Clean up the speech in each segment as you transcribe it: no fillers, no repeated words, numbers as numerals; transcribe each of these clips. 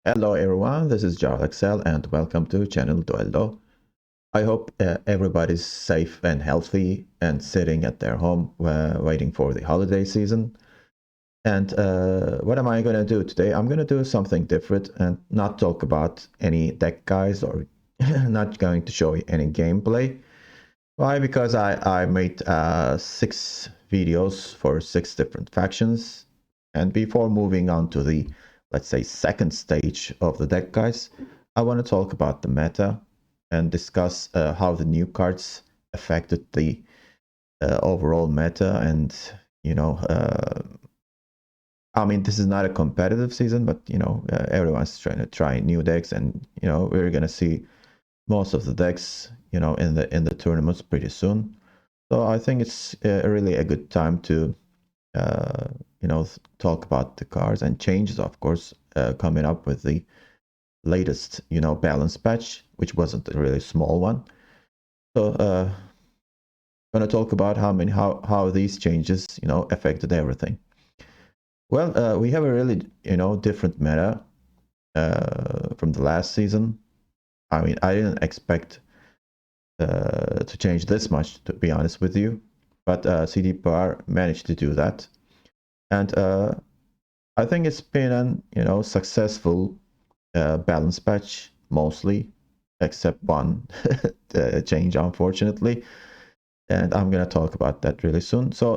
Hello everyone, this is Scoia'teal and welcome to channel Duello. I hope everybody's safe and healthy and sitting at their home waiting for the holiday season. And what am I going to do today? I'm going to do something different and not talk about any deck guys or not going to show you any gameplay. Why? Because I made 6 videos for 6 different factions. And before moving on to the, let's say, second stage of the deck, guys, I want to talk about the meta and discuss how the new cards affected the overall meta. And, you know, I mean, this is not a competitive season, but, everyone's trying to try new decks. And, we're going to see most of the decks, in the tournaments pretty soon. So I think it's really a good time to, talk about the cards and changes, of course, coming up with the latest, balance patch, which wasn't a really small one. So going to talk about how these changes, affected everything. Well, we have a really, different meta from the last season. I mean, I didn't expect to change this much, to be honest with you. But CDPR managed to do that. And I think it's been an, successful balance patch, mostly, except one change, unfortunately. And I'm going to talk about that really soon. So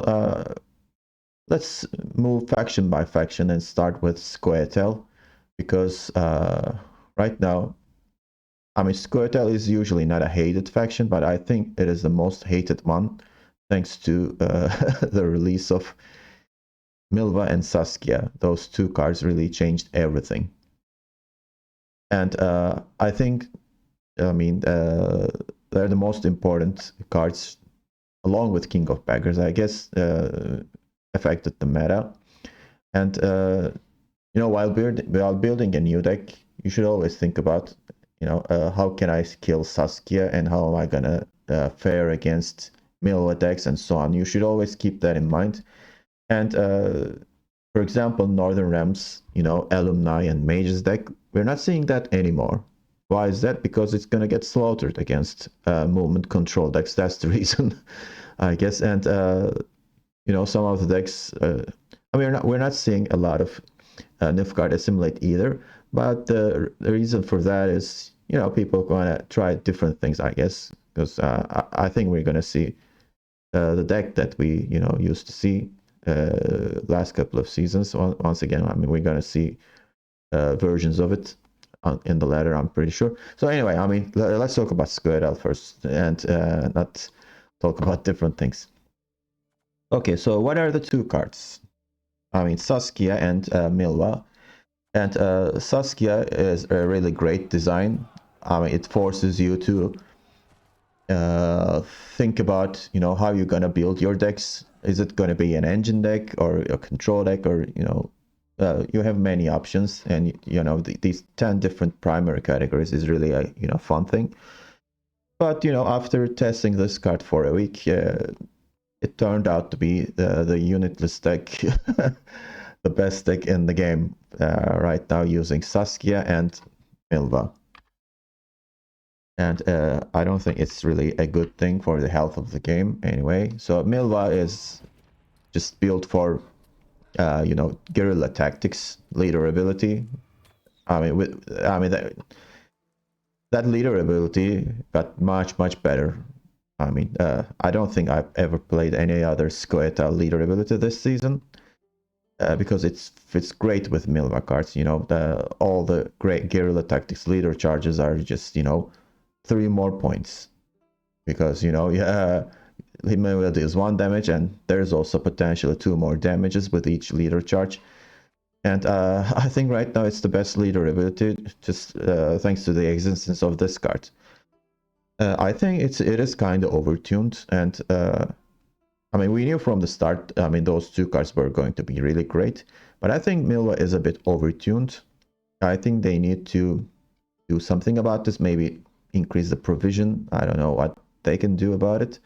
let's move faction by faction and start with Scoia'teal, because right now, I mean, Scoia'teal is usually not a hated faction, but I think it is the most hated one, thanks to the release of Milva and Saskia. Those 2 cards really changed everything. And I think, I mean, they're the most important cards, along with King of Baggers, I guess, affected the meta. And, while building a new deck, you should always think about, how can I kill Saskia and how am I gonna fare against Milva decks and so on. You should always keep that in mind. And for example, Northern Realms, Alumni and Mages deck, we're not seeing that anymore. Why is that? Because it's going to get slaughtered against movement control decks. That's the reason, I guess. And some of the decks, we're not seeing a lot of Nilfgaard assimilate either. But the reason for that is, people going to try different things, I guess, because I think we're going to see the deck that we, used to see last couple of seasons. Once again, I mean, we're going to see versions of it in the ladder, I'm pretty sure. So anyway, I mean, let's talk about Scoia'teal first and not talk about different things. Okay, so what are the 2 cards? I mean, Saskia and Milva. And Saskia is a really great design. I mean, it forces you to think about, how you're going to build your decks. Is it going to be an engine deck or a control deck, or, you have many options, and, these 10 different primary categories is really a, fun thing. But, after testing this card for a week, it turned out to be the unitless deck, the best deck in the game right now, using Saskia and Milva. And I don't think it's really a good thing for the health of the game anyway. So Milva is just built for, guerrilla tactics, leader ability. I mean, that leader ability got much better. I mean, I don't think I've ever played any other Scoia'teal leader ability this season, because it fits great with Milva cards. All the great guerrilla tactics leader charges are just, 3 more points, because Milva deals 1 damage, and there's also potentially 2 more damages with each leader charge. And I think right now it's the best leader ability, just thanks to the existence of this card. I think it is kind of overtuned, and I mean, we knew from the start, I mean, those 2 cards were going to be really great, but I think Milva is a bit overtuned. I think they need to do something about this, maybe increase the provision. I don't know what they can do about it.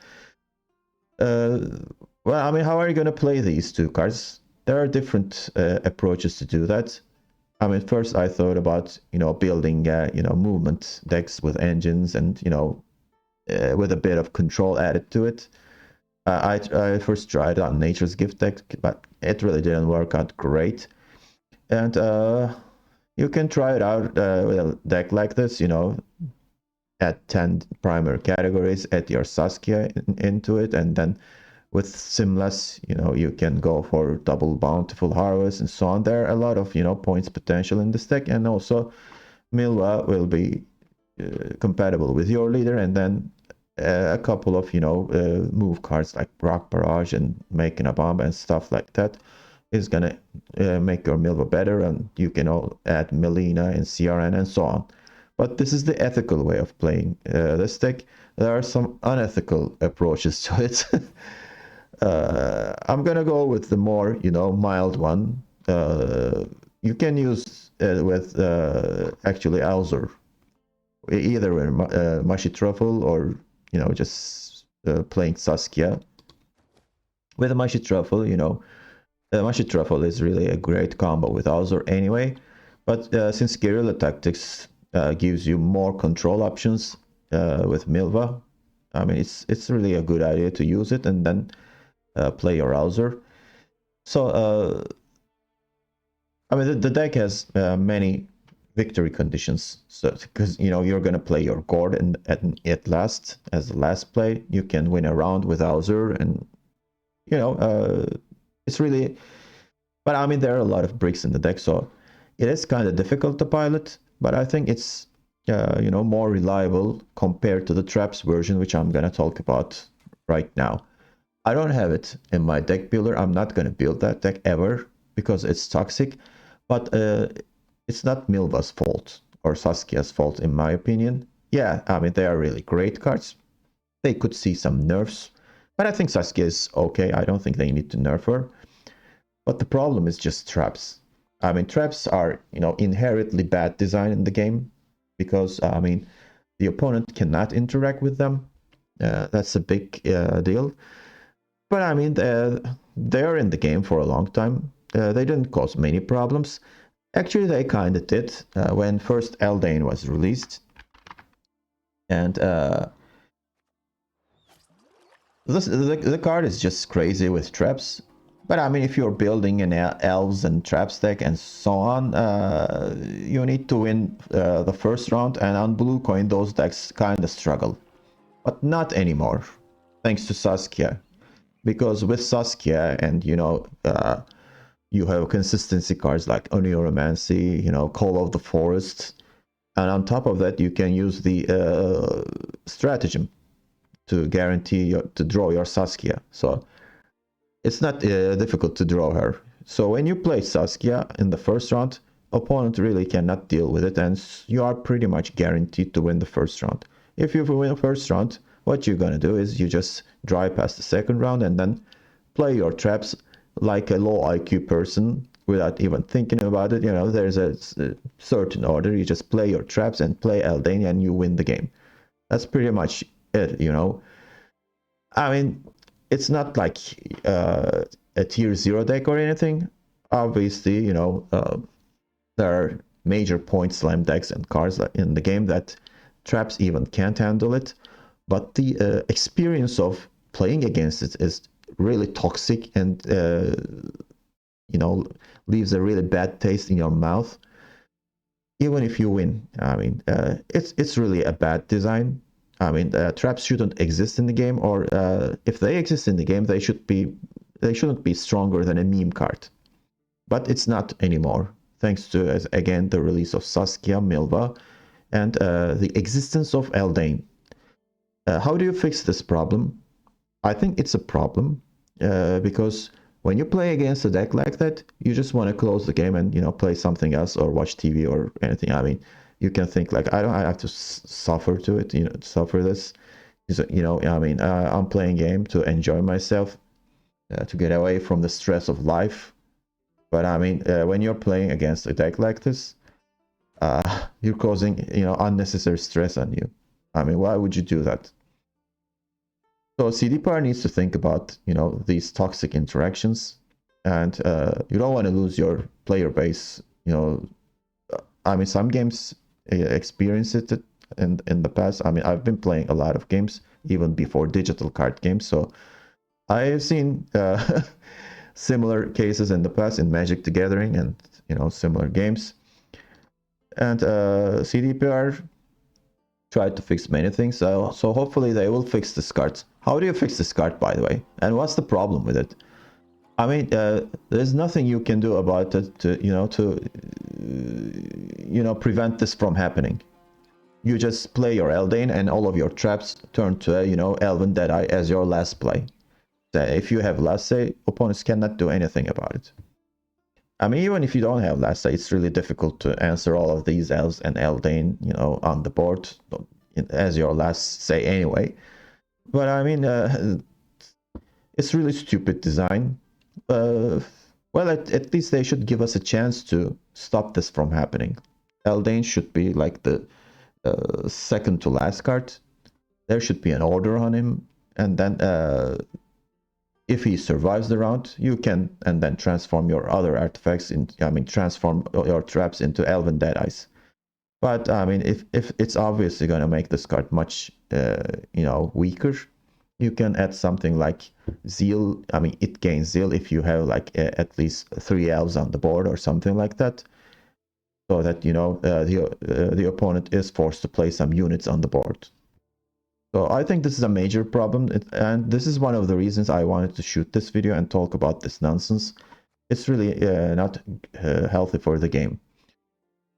Well, I mean, how are you going to play these 2 cards? There are different approaches to do that. I mean, first I thought about, building, movement decks with engines and, with a bit of control added to it. I first tried on Nature's Gift deck, but it really didn't work out great. And you can try it out with a deck like this, add 10 primary categories, add your Saskia into it, and then with Simless, you can go for double Bountiful Harvest and so on. There are a lot of, points potential in this deck, and also Milva will be compatible with your leader, and then a couple of, move cards like Rock Barrage and Making a Bomb and stuff like that is gonna make your Milva better, and you can all add Melina and CRN and so on. But this is the ethical way of playing this deck. There are some unethical approaches to it. I'm gonna go with the more, mild one. You can use with actually Alzur, either in Mushy Truffle or, just playing Saskia. With a Mushy Truffle, Mushy Truffle is really a great combo with Alzur anyway. But since Guerrilla Tactics gives you more control options with Milva, I mean, it's really a good idea to use it and then play your Alzur. So, I mean, the deck has many victory conditions. So, because you're gonna play your Gord, and at last, as the last play, you can win a round with Alzur, and it's really. But I mean, there are a lot of bricks in the deck, so it is kind of difficult to pilot. But I think it's more reliable compared to the Traps version, which I'm gonna talk about right now. I don't have it in my deck builder. I'm not gonna build that deck ever because it's toxic. But it's not Milva's fault or Saskia's fault, in my opinion. Yeah, I mean, they are really great cards. They could see some nerfs, but I think Saskia is okay. I don't think they need to nerf her. But the problem is just traps. I mean, traps are, inherently bad design in the game because, I mean, the opponent cannot interact with them. That's a big deal. But I mean, they're in the game for a long time. They didn't cause many problems. Actually, they kind of did when first Eldain was released. And the card is just crazy with traps. But I mean, if you're building an elves and traps deck and so on, you need to win the first round. And on Blue Coin, those decks kind of struggle. But not anymore, thanks to Saskia. Because with Saskia and, you have consistency cards like Oneiromancy, Call of the Forest. And on top of that, you can use the stratagem to guarantee to draw your Saskia. So it's not difficult to draw her. So when you play Saskia in the first round, opponent really cannot deal with it, and you are pretty much guaranteed to win the first round. If you win the first round, what you're gonna do is you just drive past the second round and then play your traps like a low IQ person without even thinking about it. There's a certain order. You just play your traps and play Eldain and you win the game. That's pretty much it, I mean, it's not like a tier 0 deck or anything. Obviously, there are major point slam decks and cards in the game that traps even can't handle it. But the experience of playing against it is really toxic and, leaves a really bad taste in your mouth. Even if you win, I mean, it's really a bad design. I mean, traps shouldn't exist in the game, or if they exist in the game, they shouldn't be stronger than a meme card. But it's not anymore, thanks to, again, the release of Saskia, Milva, and the existence of Eldain. How do you fix this problem? I think it's a problem because when you play against a deck like that, you just want to close the game and play something else or watch TV or anything. I mean, you can think like, I have to suffer to it, suffer this. I mean, I'm playing game to enjoy myself, to get away from the stress of life. But I mean, when you're playing against a deck like this, you're causing unnecessary stress on you. I mean, why would you do that? So CDPR needs to think about these toxic interactions, and you don't want to lose your player base I mean, some games experience it in the past. I mean, I've been playing a lot of games even before digital card games, so I've seen similar cases in the past in Magic the Gathering and similar games. And CDPR tried to fix many things, so hopefully they will fix this card. How do you fix this card, by the way? And what's the problem with it? I mean, there's nothing you can do about it to prevent this from happening. You just play your Eldraine and all of your traps turn to Elven Deadeye as your last play. If you have last say, opponents cannot do anything about it. I mean, even if you don't have last say, it's really difficult to answer all of these elves and Eldraine, on the board as your last say anyway. But I mean, it's really stupid design. Well, at least they should give us a chance to stop this from happening. Eldraine should be like the second to last card. There should be an order on him, and then if he survives the round, you can and then transform your other artifacts transform your traps into Elven Deadeyes. But I mean, if it's obviously going to make this card much weaker, you can add something like Zeal. I mean, it gains Zeal if you have like at least 3 elves on the board or something like that, so that the opponent is forced to play some units on the board. So I think this is a major problem, and this is one of the reasons I wanted to shoot this video and talk about this nonsense. It's really not healthy for the game.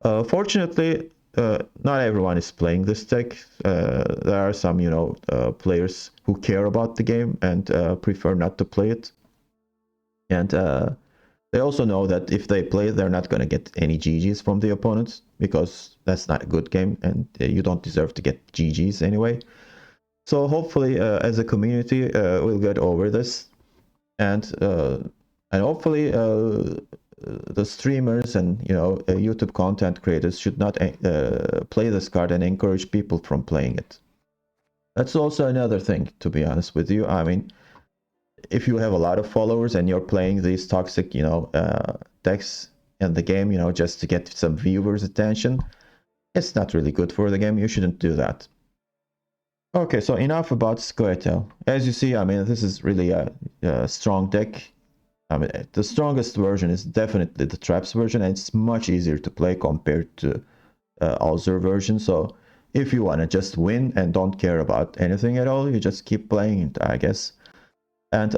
Fortunately, not everyone is playing this deck. There are some, players who care about the game and prefer not to play it. And they also know that if they play, they're not going to get any GGs from the opponents, because that's not a good game, and you don't deserve to get GGs anyway. So hopefully, as a community, we'll get over this, and hopefully the streamers and YouTube content creators should not play this card and encourage people from playing it. That's also another thing, to be honest with you. I mean, if you have a lot of followers and you're playing these toxic decks in the game, just to get some viewers' attention, it's not really good for the game. You shouldn't do that. Okay, so enough about Scoia'teal. As you see, I mean, this is really a strong deck. I mean, the strongest version is definitely the Traps version, and it's much easier to play compared to Alzur version. So if you want to just win and don't care about anything at all, you just keep playing it, I guess. And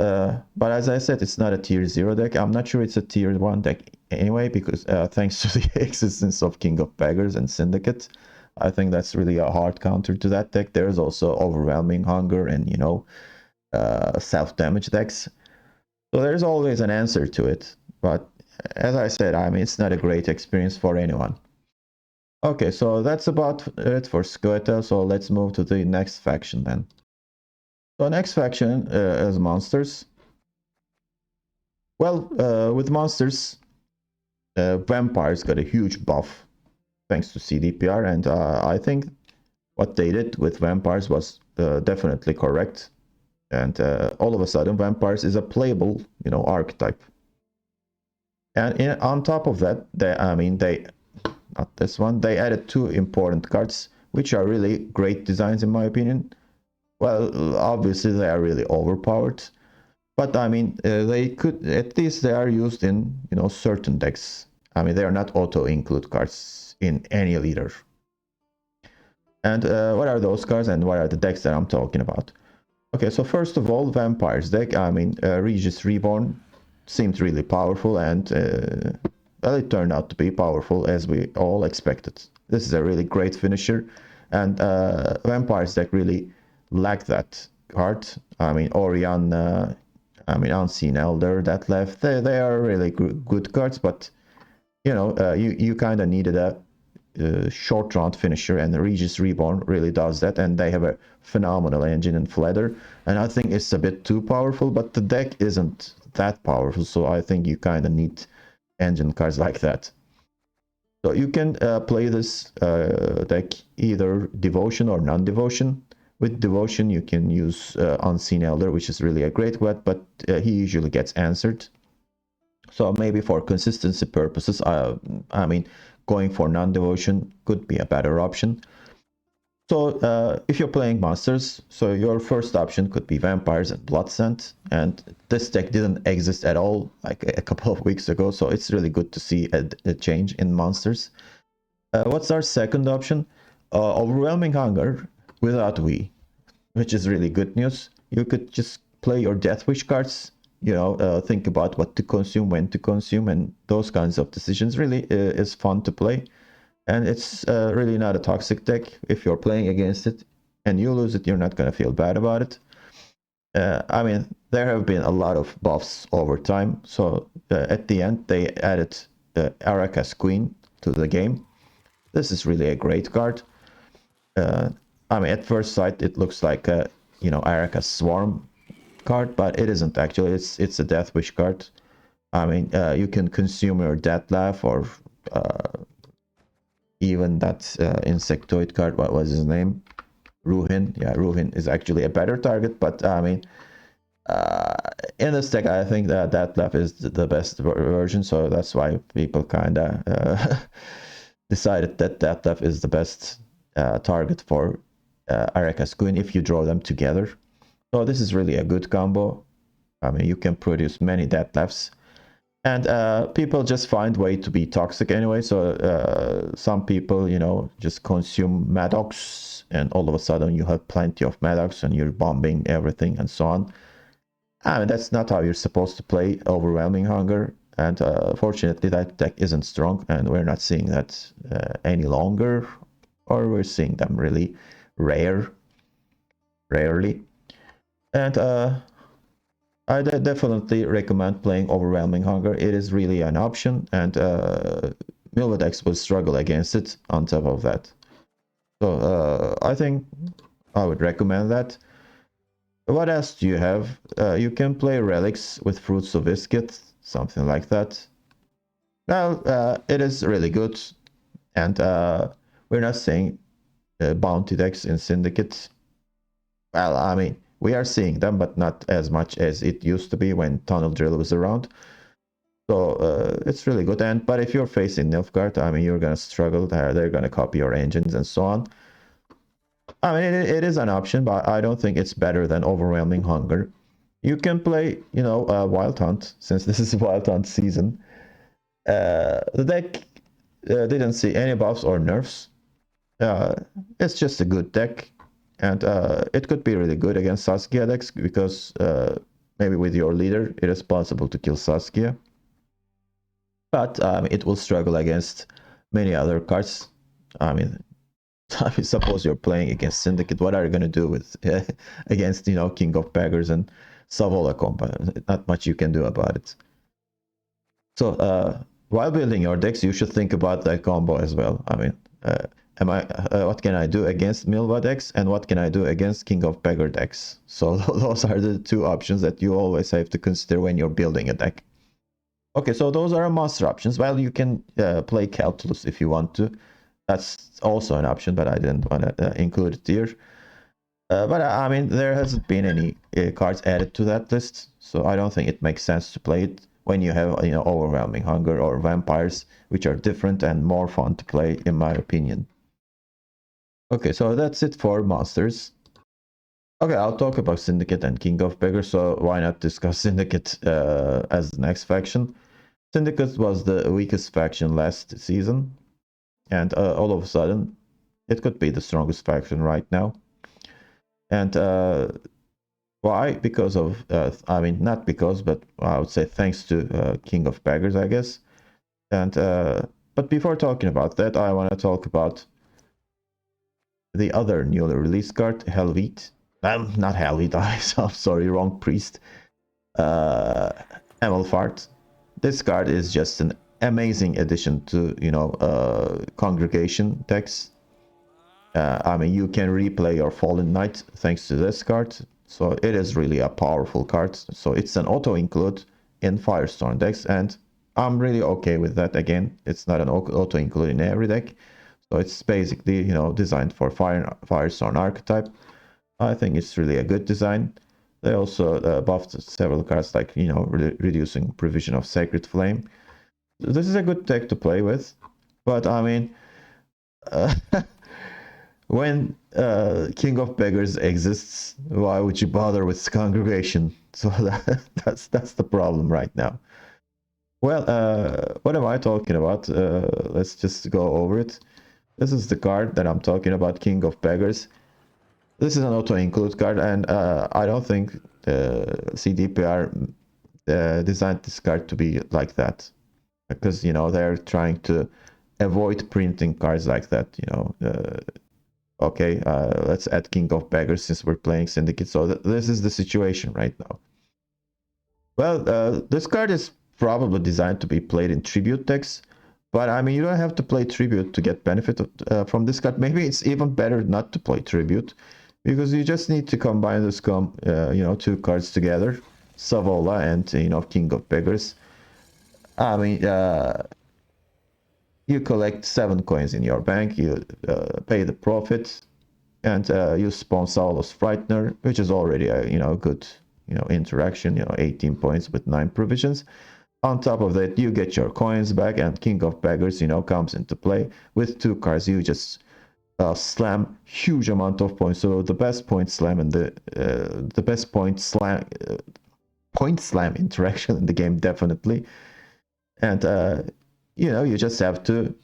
but as I said, it's not a tier 0 deck. I'm not sure it's a tier 1 deck anyway, because thanks to the existence of King of Beggars and Syndicate, I think that's really a hard counter to that deck. There's also Overwhelming Hunger and self-damage decks. So there's always an answer to it. But as I said, I mean, it's not a great experience for anyone. Okay, so that's about it for Scoia'teal. So let's move to the next faction then. So next faction is monsters. Well, with monsters, vampires got a huge buff thanks to CDPR, and I think what they did with vampires was definitely correct. And all of a sudden, vampires is a playable, archetype. And on top of that, not this one, they added 2 important cards, which are really great designs in my opinion. Well, obviously they are really overpowered, but I mean, they are used in, certain decks. I mean, they are not auto-include cards in any leader. And what are those cards and what are the decks that I'm talking about? Okay, so first of all, Vampires deck. I mean, Regis Reborn seemed really powerful, and well, it turned out to be powerful as we all expected. This is a really great finisher, and Vampires deck really lacked that card. I mean, Orion, Unseen Elder, that left. They are really good cards, but you kind of needed a short round finisher, and the Regis Reborn really does that, and they have a phenomenal engine in Fledder, and I think it's a bit too powerful, but the deck isn't that powerful, so I think you kind of need engine cards like that. So you can play this deck either Devotion or non-Devotion. With Devotion, you can use Unseen Elder, which is really a great wet, but he usually gets answered. So maybe for consistency purposes, I mean, going for non-devotion could be a better option. So if you're playing monsters, so your first option could be vampires and blood scent, and this deck didn't exist at all like a couple of weeks ago, so it's really good to see a change in monsters. What's our second option? Overwhelming Hunger without we, which is really good news. You could just play your Death Wish cards, think about what to consume, when to consume, and those kinds of decisions really is fun to play. And it's really not a toxic deck. If you're playing against it and you lose it, you're not going to feel bad about it. I mean, there have been a lot of buffs over time. So at the end, they added Araka's Queen to the game. This is really a great card. I mean, at first sight, it looks like a, Araka's Swarm card, but it isn't actually. It's a Death Wish card. I mean, you can consume your Deathlaf or even that insectoid card. What was his name? Ruhin. Yeah, Ruhin is actually a better target, but I mean, in this deck, I think that Deathlaf is the best version, so that's why people kind of decided that Deathlaf is the best target for Araka's Queen if you draw them together. So this is really a good combo. I mean, you can produce many Deathlafs. And people just find way to be toxic anyway. So some people, just consume Maddox, and all of a sudden you have plenty of Maddox and you're bombing everything and so on. I mean, that's not how you're supposed to play Overwhelming Hunger. And fortunately, that deck isn't strong, and we're not seeing that any longer, or we're seeing them really rarely. And I definitely recommend playing Overwhelming Hunger. It is really an option, and Milva decks will struggle against it on top of that. So I think I would recommend that. What else do you have? You can play Relics with Fruits of Iskith, something like that. Well, it is really good, and we're not saying bounty decks in Syndicate. Well, I mean, we are seeing them, but not as much as it used to be when Tunnel Drill was around. So it's really good. But if you're facing Nilfgaard, I mean, you're gonna struggle. They're gonna copy your engines and so on. I mean, it is an option, but I don't think it's better than Overwhelming Hunger. You can play, Wild Hunt, since this is Wild Hunt season. The deck didn't see any buffs or nerfs. It's just a good deck, and it could be really good against Saskia decks, because maybe with your leader, it is possible to kill Saskia. But it will struggle against many other cards. I mean, suppose you're playing against Syndicate, what are you going to do with against King of Beggars and Savola combo? Not much you can do about it. So while building your decks, you should think about that combo as well. I mean, what can I do against Milva decks, and what can I do against King of Beggar decks? So those are the two options that you always have to consider when you're building a deck. Okay, so those are monster options. Well, you can play Calculus if you want to. That's also an option, but I didn't want to include it here. But I mean, there hasn't been any cards added to that list, so I don't think it makes sense to play it when you have Overwhelming Hunger or Vampires, which are different and more fun to play, in my opinion. Okay, so that's it for monsters. Okay, I'll talk about Syndicate and King of Beggars, so why not discuss Syndicate as the next faction? Syndicate was the weakest faction last season, and all of a sudden, it could be the strongest faction right now. And why? Because of, I mean, not because, but I would say thanks to King of Beggars, I guess. And but before talking about that, I want to talk about the other newly released card, Helvete. Not Helvete, I'm sorry, wrong priest. Emelfart. This card is just an amazing addition to, congregation decks. I mean, you can replay your Fallen Knight thanks to this card. So it is really a powerful card. So it's an auto-include in Firestorm decks, and I'm really okay with that. Again, it's not an auto-include in every deck. So it's basically, designed for Firestorm archetype. I think it's really a good design. They also buffed several cards like, reducing provision of Sacred Flame. This is a good deck to play with. But I mean, uh, when King of Beggars exists, why would you bother with Congregation? So that's the problem right now. Well, what am I talking about? Let's just go over it. This is the card that I'm talking about, King of Beggars. This is an auto-include card, and I don't think CDPR designed this card to be like that, because they're trying to avoid printing cards like that. Okay, let's add King of Beggars since we're playing Syndicate. So this is the situation right now. Well, this card is probably designed to be played in tribute decks, but I mean, you don't have to play tribute to get benefit from this card. Maybe it's even better not to play tribute, because you just need to combine this two cards together, Savola and King of Beggars. I mean, you collect 7 coins in your bank, you pay the profit, and you spawn Saulos Frightener, which is already a good interaction. 18 points with 9 provisions. On top of that, you get your coins back, and King of Beggars comes into play. With 2 cards, you just slam huge amount of points. So the best point slam and the best point slam interaction in the game, definitely. And you just have to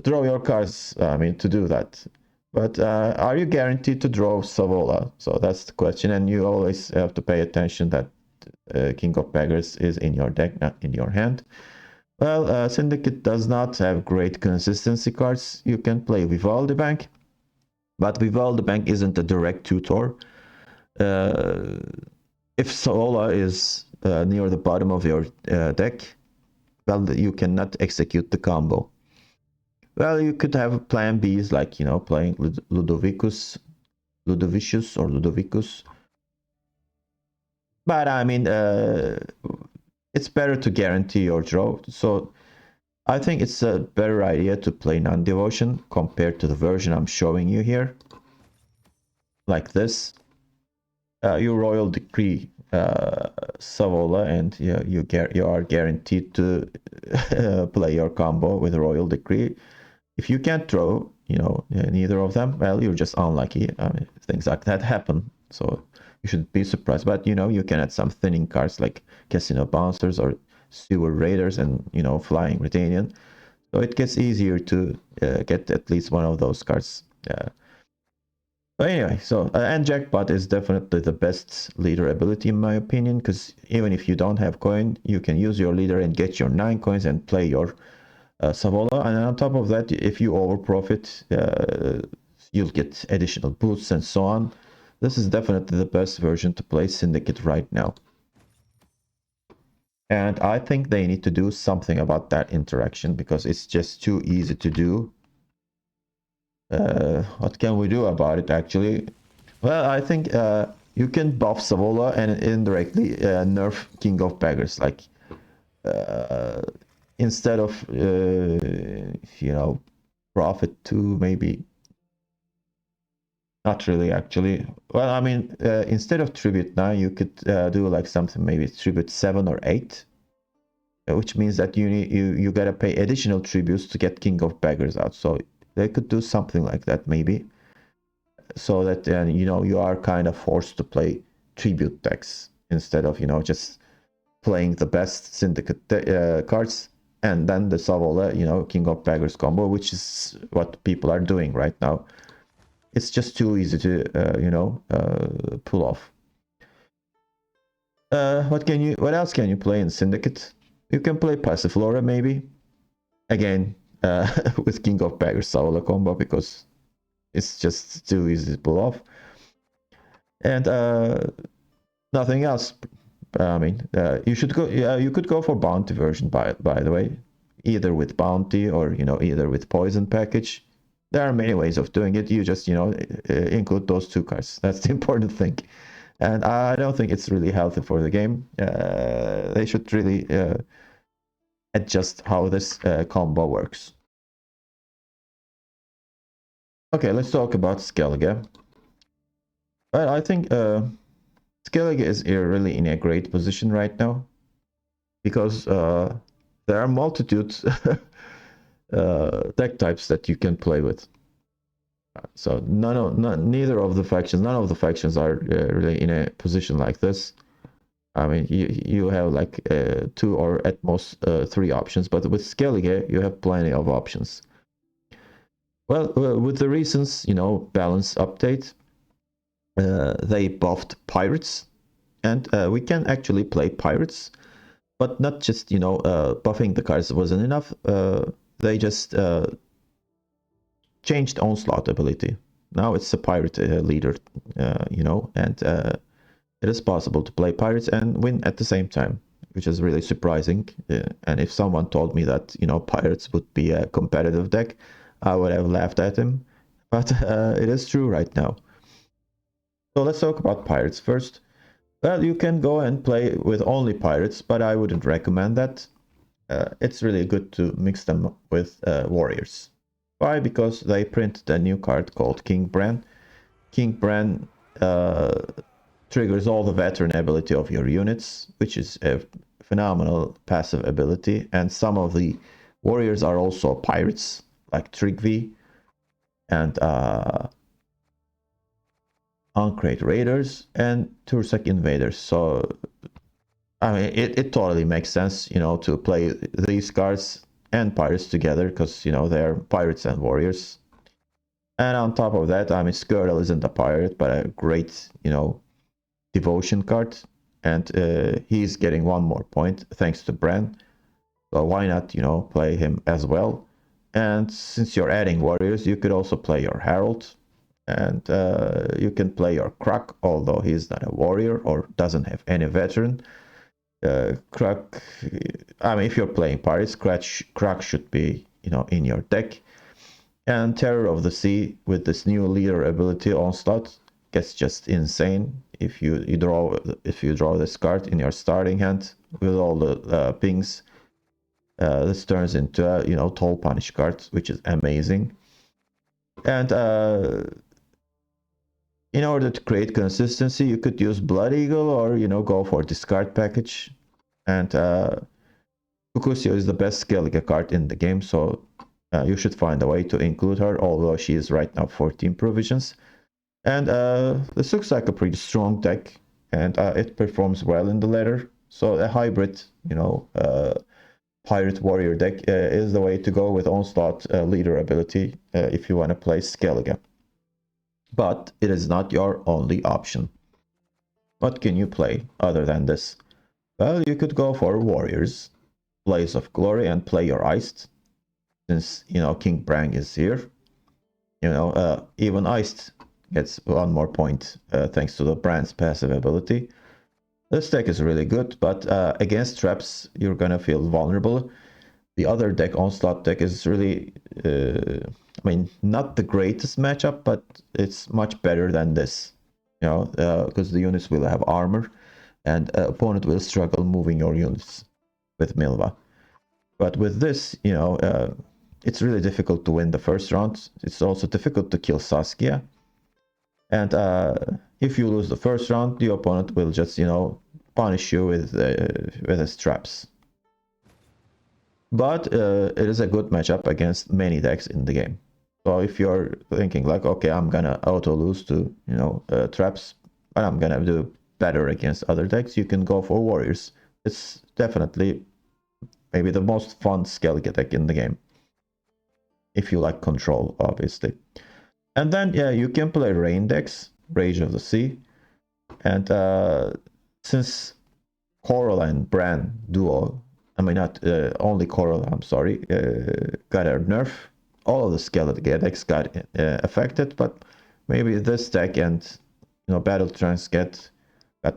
draw your cards. I mean, to do that. But are you guaranteed to draw Savola? So that's the question, and you always have to pay attention that King of Beggars is in your deck, not in your hand. Well, Syndicate does not have great consistency cards. You can play Vivaldi Bank, but Vivaldi Bank isn't a direct tutor. If Savola is near the bottom of your deck, well, you cannot execute the combo. Well, you could have plan Bs like, playing Ludovicus, or Ludovicus. But I mean, it's better to guarantee your draw. So I think it's a better idea to play Non-Devotion compared to the version I'm showing you here. Like this. You Royal Decree Savola, and you are guaranteed to play your combo with Royal Decree. If you can't draw, neither of them, well, you're just unlucky. I mean, things like that happen. So you shouldn't be surprised. But, you can add some thinning cards like Casino Bouncers or Sewer Raiders and, Flying Redanian. So it gets easier to get at least one of those cards. But anyway, so and Jackpot is definitely the best leader ability in my opinion, because even if you don't have coin, you can use your leader and get your 9 coins and play your Savola. And on top of that, if you over profit, you'll get additional boosts and so on. This is definitely the best version to play Syndicate right now. And I think they need to do something about that interaction, because it's just too easy to do. What can we do about it, actually? Well, I think you can buff Savola and indirectly nerf King of Beggars. Like, instead of, profit 2, maybe. Not really, actually. Well, I mean, instead of Tribute 9, you could do like something, maybe Tribute 7 or 8. Which means that you gotta pay additional tributes to get King of Beggars out. So they could do something like that, maybe, so that you are kind of forced to play tribute decks instead of just playing the best Syndicate cards and then the Savola King of Beggars combo, which is what people are doing right now. It's just too easy to pull off. What else can you play in Syndicate? You can play Passiflora, maybe, again, with King of Beggars Savola combo, because it's just too easy to pull off. And nothing else. I mean, you should go. You could go for bounty version, by the way, either with bounty or either with poison package. There are many ways of doing it. You just include those 2 cards. That's the important thing. And I don't think it's really healthy for the game. They should really adjust how this combo works. Okay, let's talk about Skellige. Well, I think Skellige is really in a great position right now, because there are multitudes deck types that you can play with. So neither of the factions, none of the factions are really in a position like this. I mean, you have like 2 or at most 3 options, but with Skellige, you have plenty of options. Well, with the recent, balance update, they buffed pirates, and we can actually play pirates, but not just, buffing the cards wasn't enough. They just changed onslaught ability. Now it's a pirate leader, and it is possible to play pirates and win at the same time, which is really surprising. And if someone told me that, pirates would be a competitive deck, I would have laughed at him. But it is true right now. So let's talk about pirates first. Well, you can go and play with only pirates, but I wouldn't recommend that. It's really good to mix them with warriors. Why? Because they printed a new card called King Bran. King Bran triggers all the veteran ability of your units, which is a phenomenal passive ability. And some of the warriors are also pirates, like Trigvi and Uncrate Raiders and Tursak Invaders. So, I mean, it totally makes sense, to play these cards and pirates together because, they're pirates and warriors. And on top of that, I mean, Scoia'teal isn't a pirate, but a great, devotion card. And he's getting 1 more point thanks to Bran. So why not, play him as well? And since you're adding warriors, you could also play your Herald. And you can play your Kruk, although he's not a warrior or doesn't have any veteran. Kruk, I mean, if you're playing pirates, Kruk should be, in your deck. And Terror of the Sea with this new leader ability onslaught gets just insane. If you draw this card in your starting hand with all the pings, this turns into a toll punish card, which is amazing. And in order to create consistency, you could use Blood Eagle or go for discard package. And Fukusio is the best Skellige card in the game, so you should find a way to include her, although she is right now 14 provisions. And this looks like a pretty strong deck, and it performs well in the ladder. So a hybrid, pirate warrior deck is the way to go with onslaught leader ability if you want to play Skellige. But it is not your only option. What can you play other than this? Well, you could go for warriors, Blaze of Glory, and play your Iced. Since King Bran is here, even Iced gets 1 more point thanks to the Bran's passive ability. This deck is really good, but against traps, you're gonna feel vulnerable. The other deck, Onslaught deck, is really, I mean, not the greatest matchup, but it's much better than this. Because the units will have armor, and opponent will struggle moving your units with Milva. But with this, it's really difficult to win the first round. It's also difficult to kill Saskia. And if you lose the first round, the opponent will just, punish you with his traps. But it is a good matchup against many decks in the game. So if you're thinking like, okay, I'm gonna auto lose to, traps, but I'm gonna do better against other decks, you can go for warriors. It's definitely maybe the most fun Skellige deck in the game. If you like control, obviously. And then, yeah, you can play Rain decks, Rage of the Sea. And since Coral and Bran duo, I mean, not only Coral, I'm sorry, got a nerf, all of the Skellige decks got affected, but maybe this deck and, Battle Trance got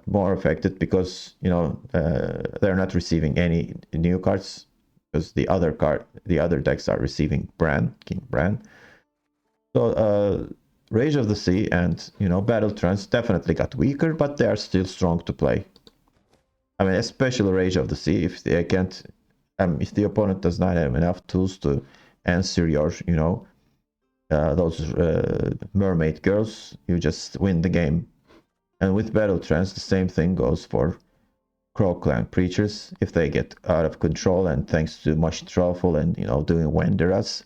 more affected because, they're not receiving any new cards because the other decks are receiving King Bran. So Rage of the Sea and Battle Trance definitely got weaker, but they are still strong to play. I mean, especially Rage of the Sea. If they can't, if the opponent does not have enough tools to answer your, those mermaid girls, you just win the game. And with Battle Trance, the same thing goes for Crow Clan creatures if they get out of control, and thanks to much truffle and doing Wanderers,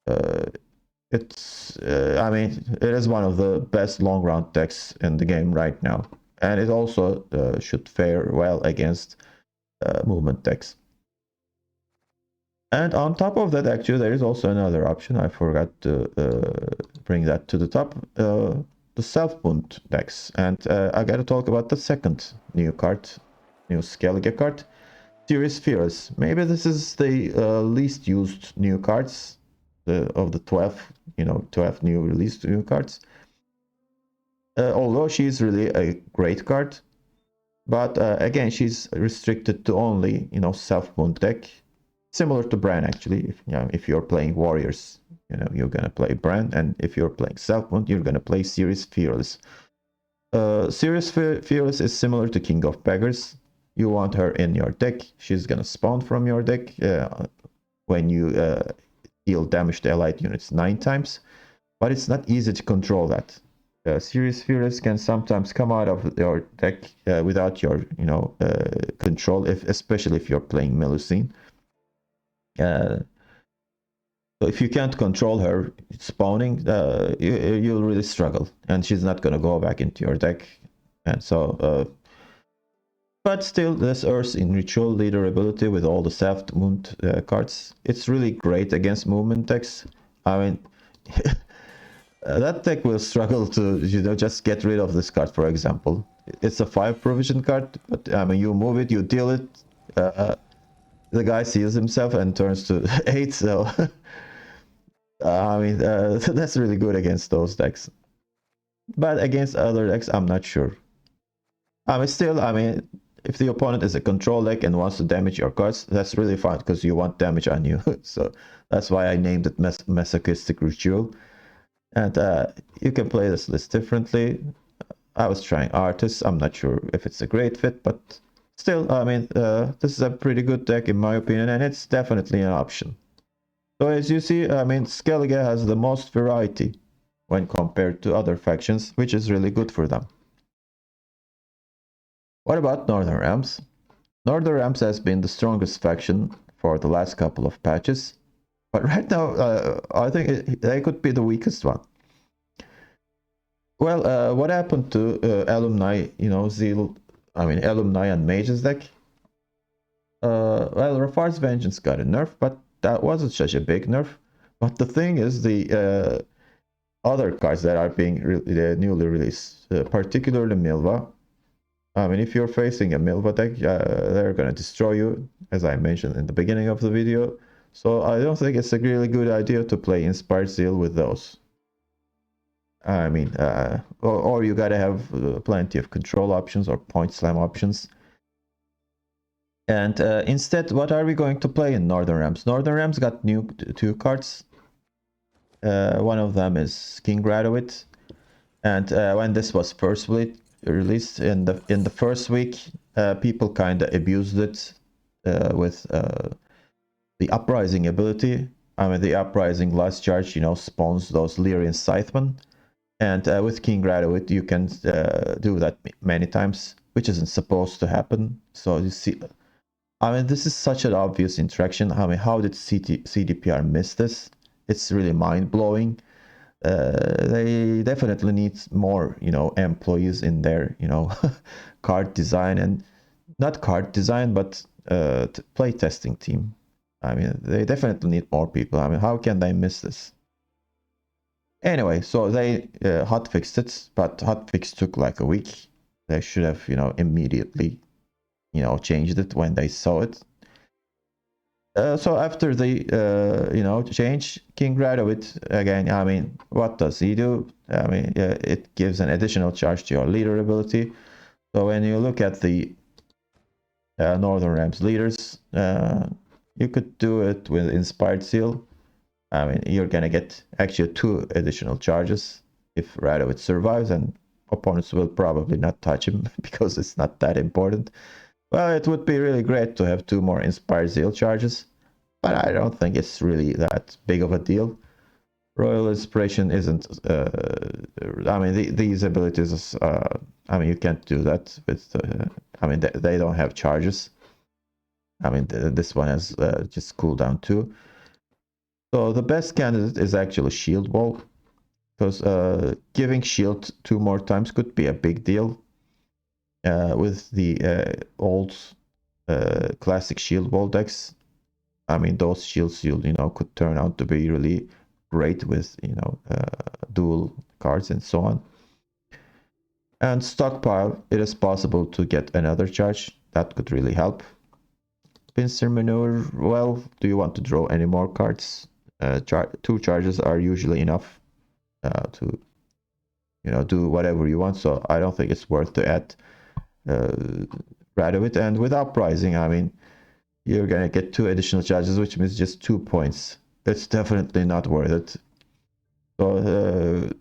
uh, I mean, it is one of the best long round decks in the game right now, and it also should fare well against movement decks. And on top of that, actually, there is also another option. I forgot to bring that to the top. The self-bound decks. And I got to talk about the second new card, new Skellige card, Series Fearless. Maybe this is the least used new cards of the 12, 12 new released new cards. Although she's really a great card, but again, she's restricted to only, self-bound deck. Similar to Bran, actually. If you're playing Warriors, you're gonna play Bran, and if you're playing Self-Bound, you're gonna play Series Fearless. Series Fearless is similar to King of Beggars. You want her in your deck. She's gonna spawn from your deck when you deal damage to allied units 9 times. But it's not easy to control that. Series Fearless can sometimes come out of your deck without your, control, especially if you're playing Melusine. So if you can't control her spawning, you'll really struggle, and she's not going to go back into your deck. And so, but still, this Earth in Ritual leader ability with all the self-bound cards, it's really great against movement decks. I mean, that deck will struggle to, just get rid of this card, for example. It's a 5 provision card, but I mean, you move it, you deal it, the guy seals himself and turns to 8, so I mean, that's really good against those decks. But against other decks, I'm not sure. I mean, if the opponent is a control deck and wants to damage your cards, that's really fine, because you want damage on you. So that's why I named it Masochistic Ritual. And you can play this list differently. I was trying Artists. I'm not sure if it's a great fit, but still, I mean, this is a pretty good deck in my opinion, and it's definitely an option. So as you see, I mean, Skellige has the most variety when compared to other factions, which is really good for them. What about Northern Realms? Northern Realms has been the strongest faction for the last couple of patches, but right now, I think they could be the weakest one. Well, what happened to Alumni, Zeal, Alumni and Mages deck? Well, Rafar's Vengeance got a nerf, but that wasn't such a big nerf. But the thing is, the other cards that are being newly released, particularly Milva. I mean, if you're facing a Milva deck, they're gonna destroy you, as I mentioned in the beginning of the video. So I don't think it's a really good idea to play Inspired Zeal with those. I mean, or you gotta have plenty of control options or point slam options. And instead, what are we going to play in Northern Realms? Northern Realms got new 2 cards. One of them is King Graduate. And when this was first released in the first week, people kind of abused it with the Uprising ability. I mean, the Uprising last charge, spawns those Lyrian Scythemen. And with King Graduate, you can do that many times, which isn't supposed to happen. So you see, I mean, this is such an obvious interaction. I mean, how did CDPR miss this? It's really mind-blowing. They definitely need more, employees in their, card design, and not card design, but play testing team. I mean, they definitely need more people. I mean, how can they miss this? Anyway, so they hotfixed it, but hotfix took like a week. They should have, immediately, changed it when they saw it. So after the, change, King Graduate, again, I mean, what does he do? I mean, it gives an additional charge to your leader ability. So when you look at the Northern Realms leaders, you could do it with Inspired Zeal. I mean, you're gonna get actually 2 additional charges if Radovid survives, and opponents will probably not touch him because it's not that important. Well, it would be really great to have 2 more Inspired Zeal charges, but I don't think it's really that big of a deal. Royal Inspiration isn't. I mean, these abilities. I mean, you can't do that with. I mean, they don't have charges. I mean, this one has just cooldown too. So the best candidate is actually Shield Wall, because giving shield 2 more times could be a big deal. With the old classic Shield Wall decks, I mean, those shields could turn out to be really great with dual cards and so on. And stockpile, it is possible to get another charge that could really help. Pincer maneuver, well, do you want to draw any more cards? 2 charges are usually enough to do whatever you want, so I don't think it's worth to add Radovit. And with uprising, I mean, you're gonna get 2 additional charges, which means just 2 points. That's definitely not worth it. So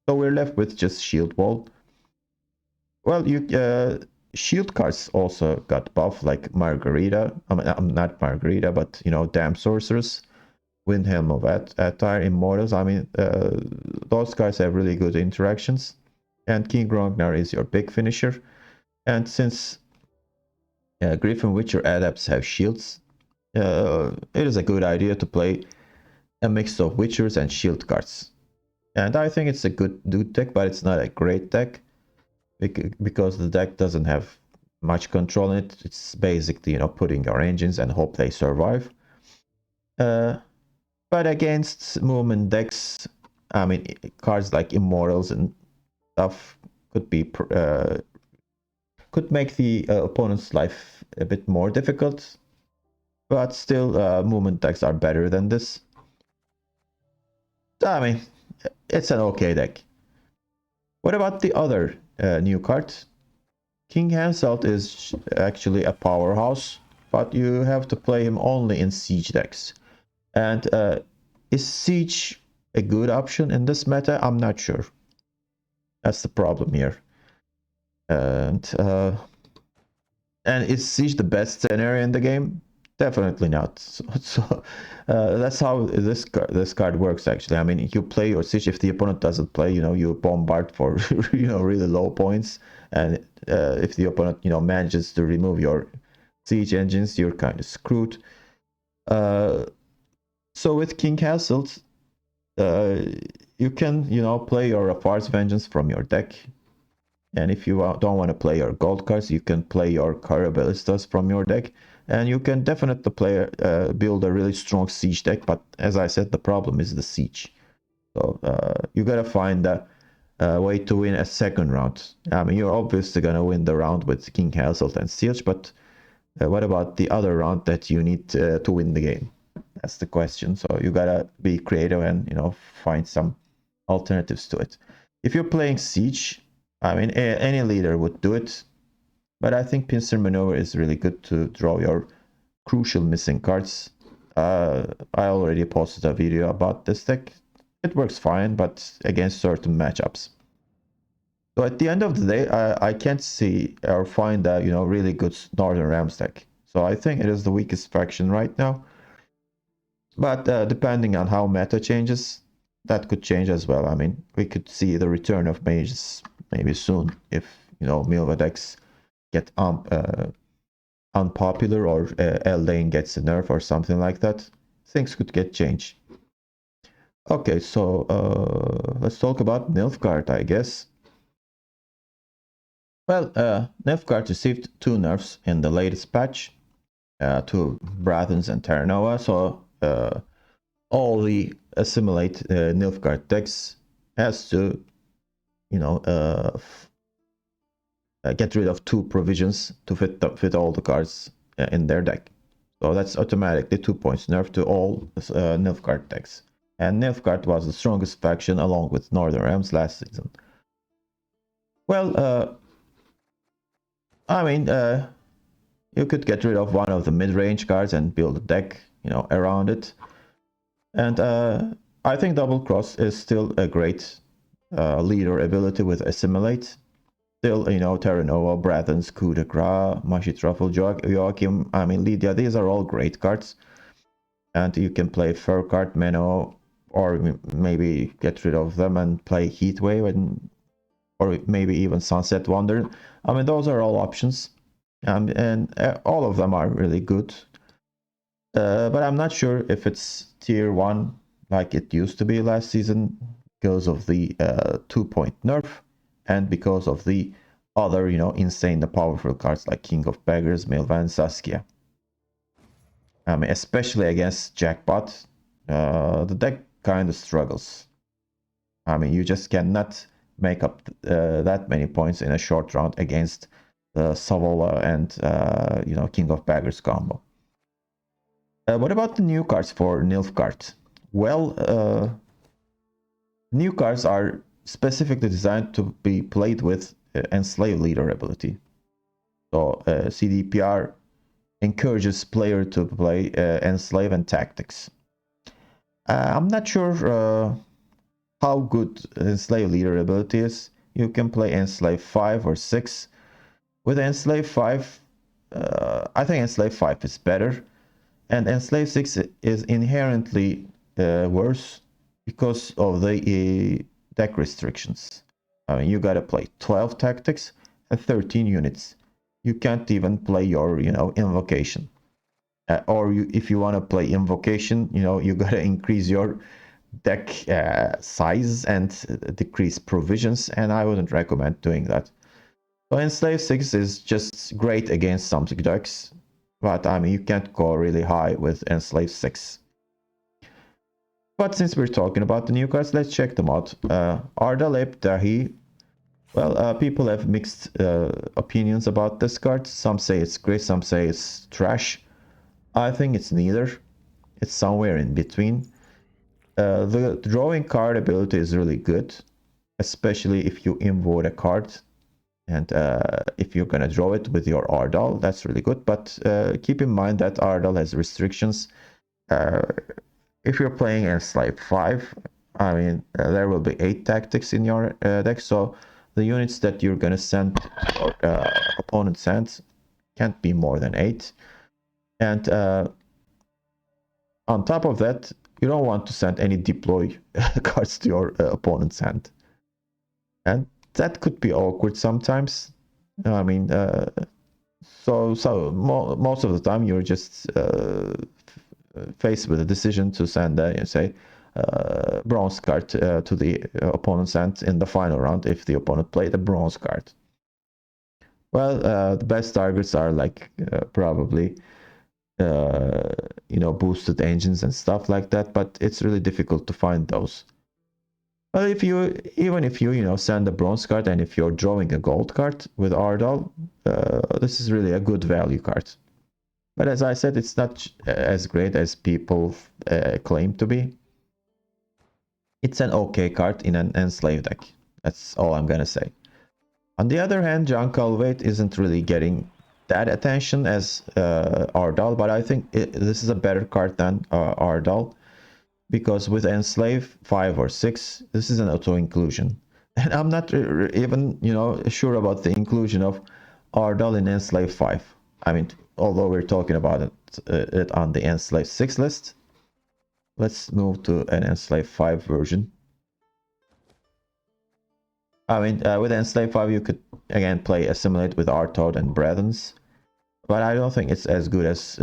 we're left with just Shield Wall. Well, shield cards also got buff, like Margarita. I mean, I'm not Margarita, but Damn Sorceress, Windhelm of Attire, Immortals. I mean, those cards have really good interactions. And King Grognar is your big finisher. And since Griffin Witcher adepts have shields, it is a good idea to play a mix of Witchers and shield cards. And I think it's a good deck, but it's not a great deck, because the deck doesn't have much control in it. It's basically, putting your engines and hope they survive. But against movement decks, I mean, cards like Immortals and stuff could make the opponent's life a bit more difficult. But still, movement decks are better than this. I mean, it's an okay deck. What about the other new card? King Hansalt is actually a powerhouse, but you have to play him only in siege decks. And is siege a good option in this meta? I'm not sure. That's the problem here. And is siege the best scenario in the game? Definitely not. So that's how this card works, actually. I mean, you play your siege. If the opponent doesn't play, you bombard for really low points. And if the opponent manages to remove your siege engines, you're kind of screwed. So with King Castle, you can play your Afar's Vengeance from your deck. And if you don't want to play your gold cards, you can play your Carabalistas from your deck. And you can definitely build a really strong siege deck. But as I said, the problem is the siege. So you gotta find a way to win a second round. I mean, you're obviously gonna win the round with King Hansalt and Siege, but what about the other round that you need to win the game? That's the question. So you gotta be creative and find some alternatives to it. If you're playing siege, I mean, any leader would do it. But I think Pincer Maneuver is really good to draw your crucial missing cards. I already posted a video about this deck. It works fine, but against certain matchups. So at the end of the day, I can't see or find a really good Northern Realms deck. So I think it is the weakest faction right now. But depending on how meta changes, that could change as well. I mean, we could see the return of mages maybe soon if Milva decks get unpopular, or Eldain gets a nerf or something like that. Things could get changed. Okay, so let's talk about Nilfgaard, I guess. Well, Nilfgaard received 2 nerfs in the latest patch, to Brathens and Terra Nova, so all the assimilate Nilfgaard decks has to get rid of 2 provisions to fit all the cards in their deck. So that's automatically 2 points nerf to all Nilfgaard decks. And Nilfgaard was the strongest faction along with Northern Realms last season. Well, I mean, you could get rid of one of the mid-range cards and build a deck, around it. And I think Double Cross is still a great leader ability with Assimilate. Still, Terra Nova, Brathens, Coup de Grace, Mashi Truffle, Joachim, I mean, Lydia, these are all great cards. And you can play Fur card, Menno, or maybe get rid of them and play Heatwave, or maybe even Sunset Wonder. I mean, those are all options, and all of them are really good. But I'm not sure if it's tier 1 like it used to be last season because of the 2-point nerf and because of the other, insane powerful cards like King of Beggars, Milvan, Saskia. I mean, especially against Jackpot, the deck kind of struggles. I mean, you just cannot make up that many points in a short round against the Savola and, King of Beggars combo. What about the new cards for Nilfgaard? Well, new cards are specifically designed to be played with Enslave Leader ability. So CDPR encourages player to play Enslave and Tactics. I'm not sure how good Enslave Leader ability is. You can play Enslave 5 or 6. With Enslave 5, I think Enslave 5 is better. And Enslave 6 is inherently worse because of the deck restrictions. I mean, you gotta play 12 tactics and 13 units. You can't even play your, invocation. Or if you want to play invocation, you gotta increase your deck size and decrease provisions, and I wouldn't recommend doing that. So Enslave 6 is just great against some decks, but I mean, you can't go really high with Enslave 6. But since we're talking about the new cards, let's check them out. Ardalep Dahi. Well, people have mixed opinions about this card. Some say it's great, some say it's trash. I think it's neither. It's somewhere in between. The drawing card ability is really good, especially if you invoke a card. And if you're going to draw it with your Ardal, that's really good. But keep in mind that Ardal has restrictions. If you're playing Enslave 5, I mean, there will be 8 tactics in your deck. So the units that you're going to send, or opponent sends, can't be more than 8. And on top of that, you don't want to send any deploy cards to your opponent's hand. And that could be awkward sometimes. I mean, most of the time you're just faced with a decision to send say bronze card to the opponent's hand in the final round if the opponent played a bronze card. Well, the best targets are like probably boosted engines and stuff like that, but it's really difficult to find those. But even if you send a bronze card, and if you're drawing a gold card with Ardal, this is really a good value card. But as I said, it's not as great as people claim to be. It's an okay card in an Enslave deck. That's all I'm gonna say. On the other hand, John Calvate isn't really getting that attention as Ardal, but I think this is a better card than Ardal. Because with Enslave 5 or 6, this is an auto-inclusion. And I'm not even, sure about the inclusion of Ardal in Enslave 5. I mean, although we're talking about it on the Enslave 6 list, let's move to an Enslave 5 version. I mean, with Enslave 5, you could, again, play Assimilate with Artaud and Brethans. But I don't think it's as good as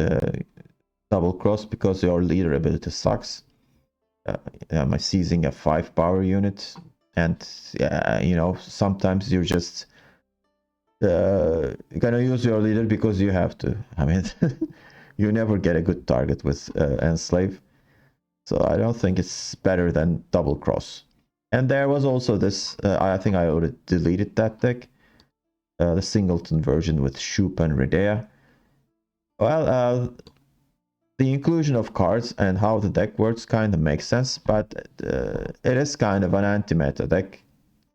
Double Cross because your leader ability sucks. Am I seizing a 5 power unit? And sometimes you're just gonna use your leader because you have to. I mean, you never get a good target with Enslave. So I don't think it's better than Double Cross. And there was also this, I think I already deleted that deck, the Singleton version with Shoop and Redea. Well, the inclusion of cards and how the deck works kind of makes sense, but it is kind of an anti-meta deck.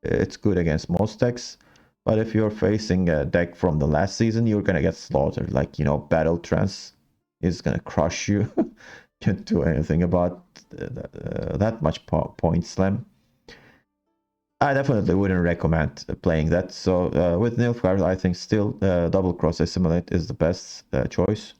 It's good against most decks, but if you're facing a deck from the last season, you're gonna get slaughtered. Like, Battle Trance is gonna crush you. Can't do anything about that much point slam. I definitely wouldn't recommend playing that. So with Nilfgaard, I think still Double Cross Assimilate is the best choice.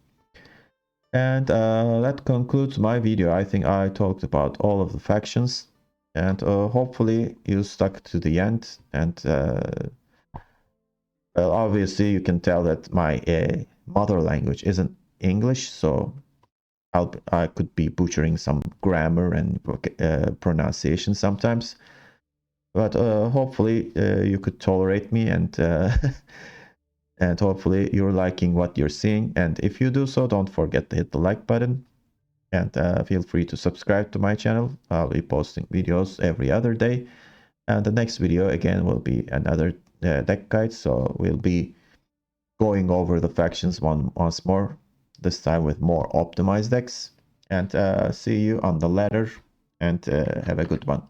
And that concludes my video. I think I talked about all of the factions, and hopefully you stuck to the end. And well, obviously you can tell that my mother language isn't English, so I could be butchering some grammar and pronunciation sometimes. But hopefully you could tolerate me, and and hopefully you're liking what you're seeing. And if you do so, don't forget to hit the like button, and feel free to subscribe to my channel. I'll be posting videos every other day, and the next video again will be another deck guide. So we'll be going over the factions once more, this time with more optimized decks. And see you on the ladder, and have a good one.